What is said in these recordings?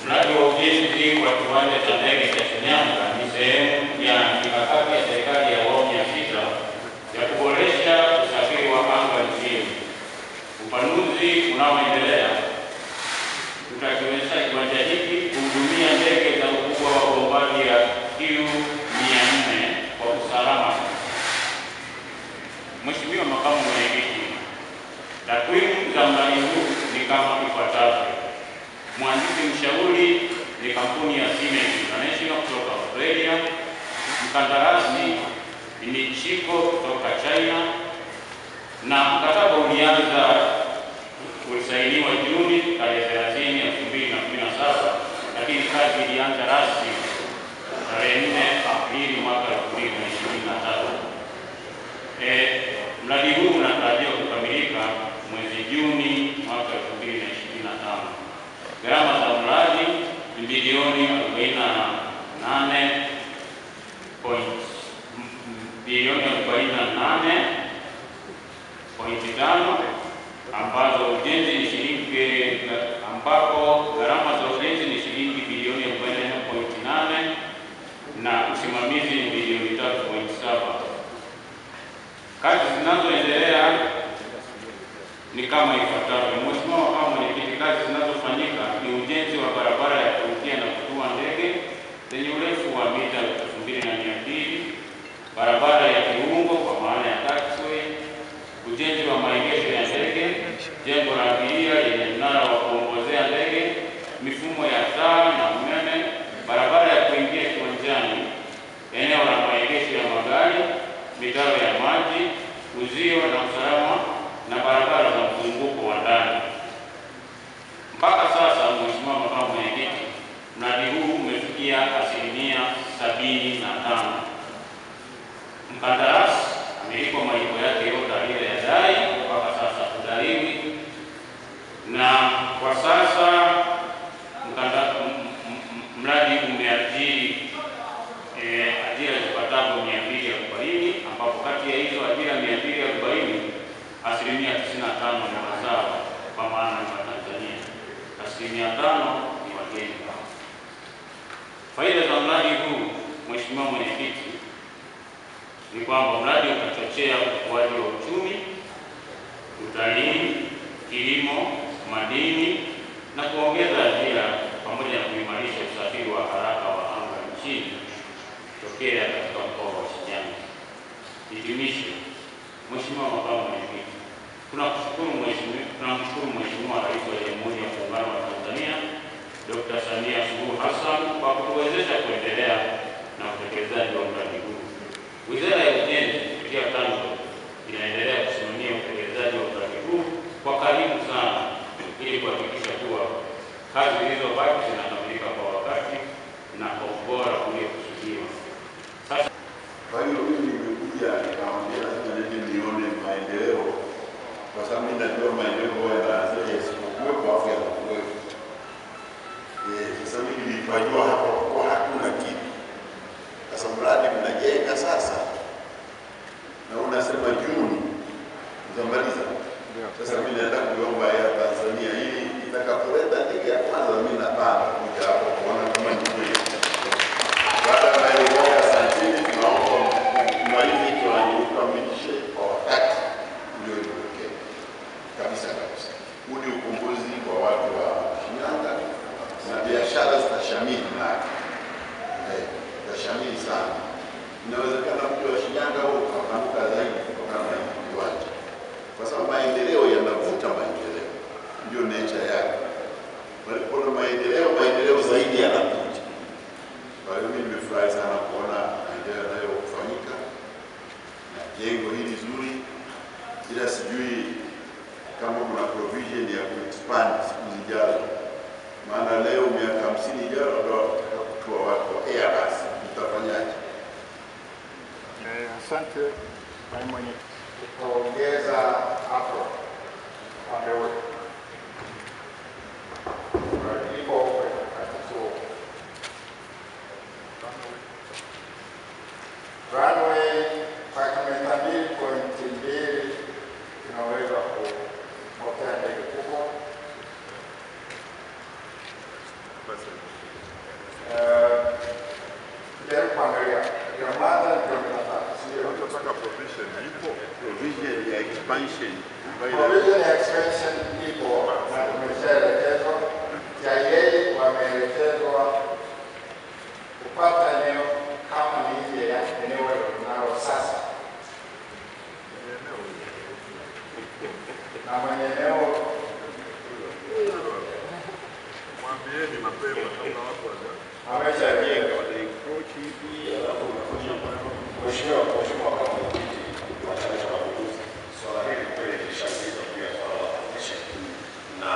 Mradi wa ujenzi wa kiwanja cha ndege cha Shinyanga ni sehemu ya mikakati ya serikali ya awamu ya 6 ya kuboresha usafiri wa anga nchini. Upanuzi unaoendelea utakiwezesha kiwanja hiki kuhudumia ndege za ukubwa wa bombadi ya Q400 kwa usalama. Mheshimiwa Makamu Mwenyekiti, takwimu za mradi huu ni kama ifuatavyo. Mhandisi mshauri ni kampuni ya Siemens International kutoka Australia. Mkandarasi ni Chico kutoka China, na mkataba ulisainiwa Juni 30, 2017, lakini kazi ilianza rasmi tarehe 4 Aprili mwaka 2023. Mradi huu unatarajiwa kukamilika mwezi Juni mwaka 2025. Gharama za mradi ni bilioni 48.5, ambapo gharama za ujenzi ni shilingi bilioni 44.8 na usimamizi ni bilioni 3.7. Kazi zinazoendelea ni kama ifuatavyo. Mheshimiwa Makamu Mwenyekiti, kazi zinazofanyika ni ujenzi wa barabara ya kurukia na kutua ndege zenye urefu wa mita 2200, barabara ya kiungo kwa maana ya taxiway, ujenzi wa maegesho ya ndege, jengo la abiria lenye mnara wa kuongozea ndege, mifumo ya taa na umeme, barabara ya kuingia kiwanjani, eneo la maegesho ya magari, mitaro ya maji, uzio na usalama na barabara za mzunguko wa ndani. Mpaka sasa, Mheshimiwa Makamu Mwenyekiti, mradi huu umefikia 75%. Mkandarasi amelipwa malipo yake yote aliyoyadai mpaka sasa kudaiwi, na kwa sasa mradi umeajiri ajira zipatazo 240, ambapo kati ya hizo ajira 240 95% ni wazawa kwa maana ni Watanzania, 5% ni wageni. Faida za mradi huu, Mheshimiwa Mwenyekiti, ni kwamba mradi utachochea ukuaji wa uchumi, utalii, kilimo, madini na kuongeza ajira pamoja na kuimarisha usafiri wa haraka wa anga nchini tokea katika mkoa wa Shinyanga. Hitimisho. Mheshimiwa Makamu Mwenyekiti, tunamshukuru Mheshimiwa Rais wa Jamhuri ya Muungano wa Tanzania Dr. Samia Suluhu Hassan kwa kutuwezesha kuendelea na utekelezaji wa mradi huu. Wizara ya Ujenzi kupitia TANROADS inaendelea kusimamia utekelezaji wa mradi huu kwa karibu sana ili kuhakikisha kuwa kazi zilizobaki zinakamilika kwa wakati na kwa ubora uliokusudiwa. Sasa kwa hiyo mimi nimekuja nikamwambia lazima nione maendeleo, kwa sababu mimi najua maendeleo yanaanzia isipokuwepo afu yanakuwepo. Sasa mimi nilipajua hapo kwa hakuna kitu. Sasa mradi mnajenga sasa na unasema Juni mtamaliza. Sasa mimi naenda kuomba ya Tanzania ili itakapoleta ndege ya kwanza mimi napanda kuja hapo kuona kama ni kweli. Baada ya hiyo asanteni, tunaomba mwalimu tuanyukamilishe kwa wakati uliotokea kabisa. Huu ni ukombozi kwa watu wa Shinyanga na biashara zitashamiri na zitashamiri sana. Inawezekana mtu wa Shinyanga huo ukapanuka zaidi kutokana na kiwanja, kwa sababu maendeleo yanavuta maendeleo, ndio nature yake. Kuna maendeleo zaidi yanakuja. Kwa hiyo mimi nimefurahi sana kuona maendeleo yanayofanyika na jengo hili zuri, ila sijui kama kuna provision ya kuexpand siku zijazo, maana leo miaka 50 ijayo ndio tutatoa Asante Mheshimiwa Mwenyekiti. Tutaongeza hapo pande wote. Ipo katika runway kwa kilomita 2.2 tunaweza kupokea ndege kubwa. Jaribu kuangalia kiambaza kilomita 3. Sio tunataka provision ipo, provision ya expansion ipo na tumeshaelekezwa. TIA wameelekezwa kupata eneo kama ni ile ya eneo linalo sasa, na mwenye eneo mwambieni mapema kama watu ameshajenga. Mheshimiwa kama mwenyekiti wa Chama cha Mapinduzi, swala hili kweli lishaanza pia swala la foundation, na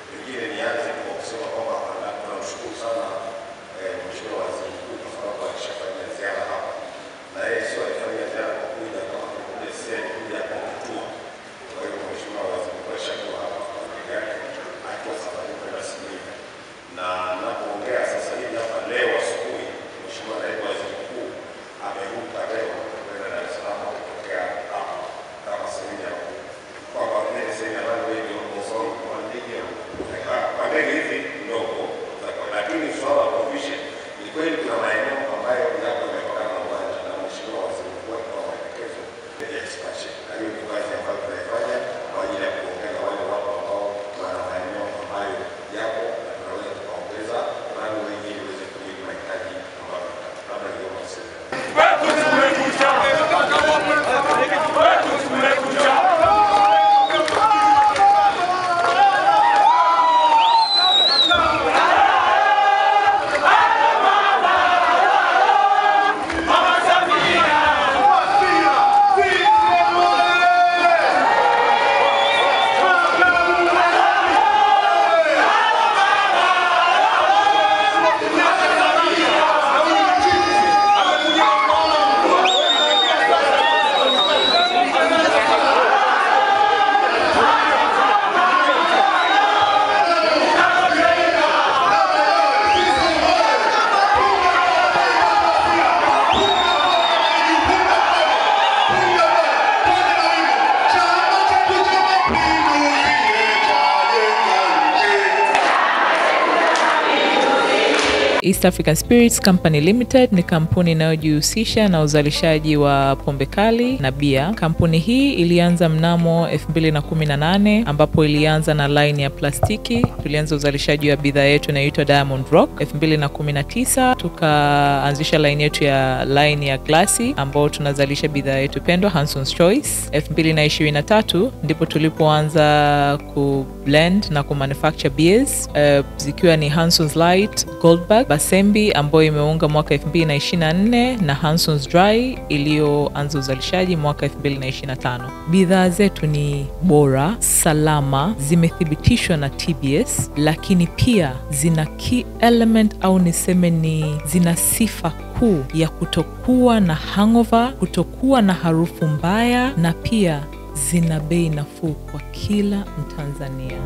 pengine nianze kwa kusema kwamba tunamshukuru sana Mheshimiwa Waziri Mkuu kwa sababu alishafanya ziara hapa, na yeye sio alifanya ziara kwa kuja kama tulikuja sisi kuja kwa kutua. Kwa hiyo Mheshimiwa Waziri Mkuu alishakuwa hapa kwa ajili yake akiwa safari kwenda Simiyu, na napoongea sasa hivi hapa leo asubuhi Mheshimiwa Naibu Waziri Mkuu ameruka leo kwenda Dar es Salaam kutokea hapa kama sehemu ya kwamba ile sehemu ya wale wengi wanaosoma kwa ndege hizi ndogo, lakini swala la provision ni kweli kuna maeneo ambayo yako yamepakana na uwanja, na Mheshimiwa Waziri Mkuu alitoa maelekezo ya expansion. Hiyo ni kazi ambayo tunaifanya kwa ajili ya kuongeza wale watu ambao wana maeneo ambayo yapo, na tunaweza tukaongeza rangi wengi ili uweze kujibu mahitaji ambayo labda ndio msema. East African Spirits Company Limited ni kampuni inayojihusisha na uzalishaji wa pombe kali na bia. Kampuni hii ilianza mnamo 2018 ambapo ilianza na line ya plastiki. Tulianza uzalishaji wa bidhaa yetu inayoitwa Diamond Rock. 2019 tukaanzisha line yetu ya line ya glasi ambao tunazalisha bidhaa yetu pendwa Hanson's Choice. 2023 ndipo tulipoanza ku blend na ku manufacture beers zikiwa ni Hanson's Light, Goldberg, Basembi ambayo imeunga mwaka 2024 na Hanson's Dry iliyoanza uzalishaji mwaka 2025. Bidhaa zetu ni bora, salama, zimethibitishwa na TBS, lakini pia zina key element au niseme ni zina sifa kuu ya kutokuwa na hangover, kutokuwa na harufu mbaya, na pia zina bei nafuu kwa kila Mtanzania.